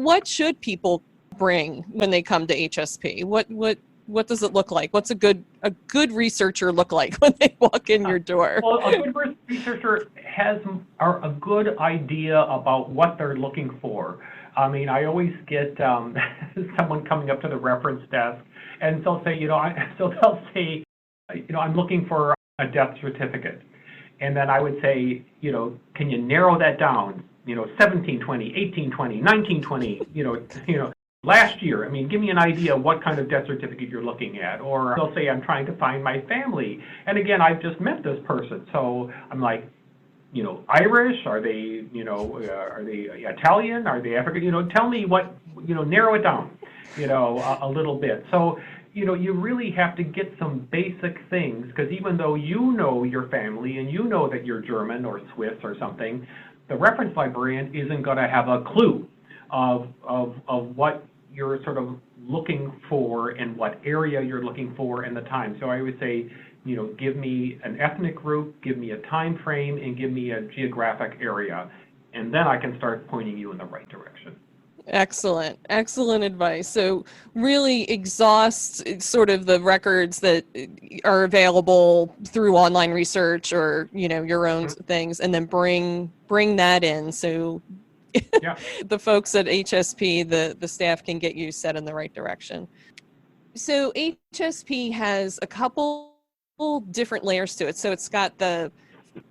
what should people bring when they come to HSP? What does it look like? What's a good researcher look like when they walk in your door? Well, a good researcher has a good idea about what they're looking for. I mean, I always get someone coming up to the reference desk, and they'll say, I'm looking for a death certificate. And then I would say, can you narrow that down? 1720, 1820, 1920, last year. I mean, give me an idea of what kind of death certificate you're looking at. Or they'll say, I'm trying to find my family. And again, I've just met this person. So I'm like, Irish? Are they Italian? Are they African? Tell me what, narrow it down, a little bit. So, you really have to get some basic things, because even though you know your family and you know that you're German or Swiss or something, the reference librarian isn't going to have a clue of what you're sort of looking for and what area you're looking for and the time. So I would say, give me an ethnic group, give me a time frame, and give me a geographic area, and then I can start pointing you in the right direction. Excellent advice. So really exhaust sort of the records that are available through online research or, your own things, and then bring that in. So yeah. The folks at HSP, the staff can get you set in the right direction. So HSP has a couple different layers to it. So it's got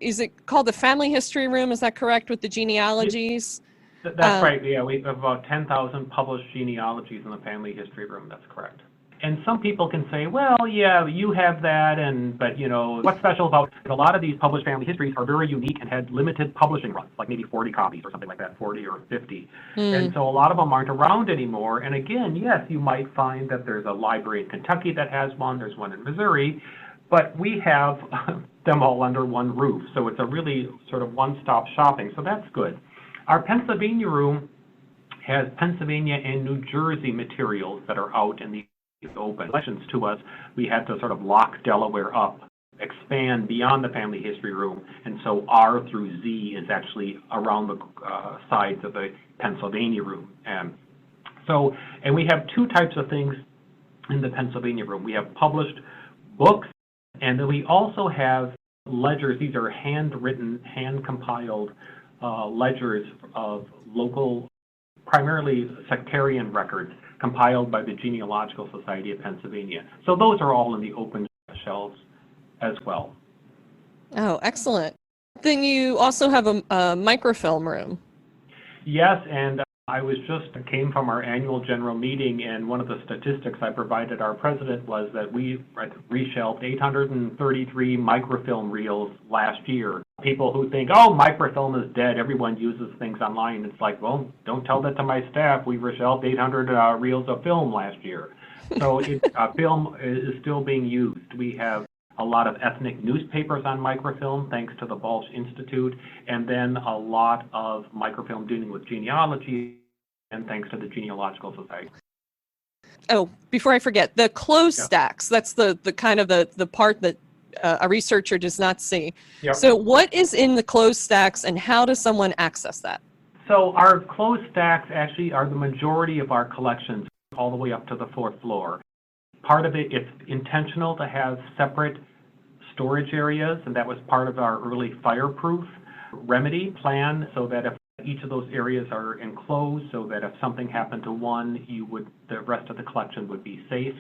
is it called the family history room? Is that correct, with the genealogies? That's right. Yeah, we have about 10,000 published genealogies in the family history room. That's correct. And some people can say, well, yeah, you have that, but what's special about it? A lot of these published family histories are very unique and had limited publishing runs, like maybe 40 copies or something like that, 40 or 50. And so a lot of them aren't around anymore. And again, yes, you might find that there's a library in Kentucky that has one, there's one in Missouri, but we have them all under one roof. So it's a really sort of one-stop shopping. So that's good. Our Pennsylvania room has Pennsylvania and New Jersey materials that are out in the open. Questions to us, we had to sort of lock Delaware up, expand beyond the family history room, and so R through Z is actually around the sides of the Pennsylvania room. And we have two types of things in the Pennsylvania room. We have published books, and then we also have ledgers. These are handwritten, hand-compiled ledgers of local, primarily sectarian records compiled by the Genealogical Society of Pennsylvania. So those are all in the open shelves as well. Oh, excellent. Then you also have a microfilm room. Yes, and I came from our annual general meeting, and one of the statistics I provided our president was that we reshelved 833 microfilm reels last year. People who think, oh, microfilm is dead, everyone uses things online. It's like, well, don't tell that to my staff. We reshelved 800 reels of film last year. So film is still being used. We have a lot of ethnic newspapers on microfilm, thanks to the Balch Institute, and then a lot of microfilm dealing with genealogy, and thanks to the Genealogical Society. Oh, before I forget, the closed stacks, that's the kind of the part that a researcher does not see. Yep. So what is in the closed stacks, and how does someone access that? So our closed stacks actually are the majority of our collections, all the way up to the fourth floor. Part of it's intentional to have separate storage areas, and that was part of our early fireproof remedy plan, so that if each of those areas are enclosed, so that if something happened to one, the rest of the collection would be safe.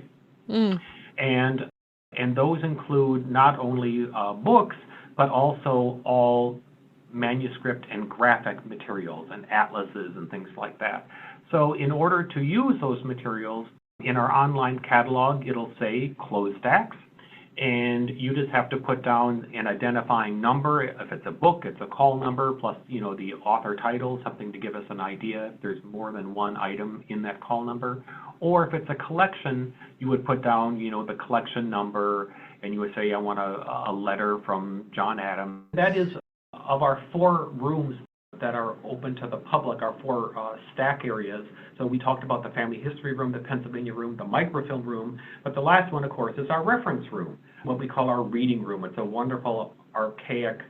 And those include not only books, but also all manuscript and graphic materials and atlases and things like that. So in order to use those materials, in our online catalog, it'll say closed stacks, and you just have to put down an identifying number. If it's a book, it's a call number plus, the author title, something to give us an idea if there's more than one item in that call number. Or if it's a collection, you would put down, the collection number, and you would say, I want a letter from John Adams. That is, of our 4 rooms that are open to the public, our 4 stack areas. So we talked about the family history room, the Pennsylvania room, the microfilm room, but the last one, of course, is our reference room, what we call our reading room. It's a wonderful, archaic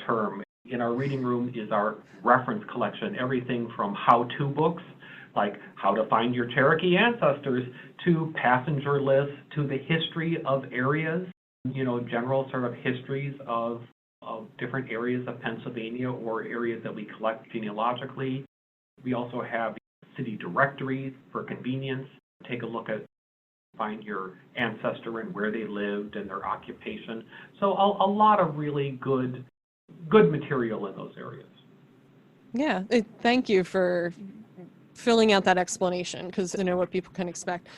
term. In our reading room is our reference collection, everything from how-to books like how to find your Cherokee ancestors, to passenger lists, to the history of areas, general sort of histories of different areas of Pennsylvania or areas that we collect genealogically. We also have city directories for convenience. Take a look at, find your ancestor and where they lived and their occupation. So a lot of really good material in those areas. Yeah, thank you for filling out that explanation, because I know what people can expect.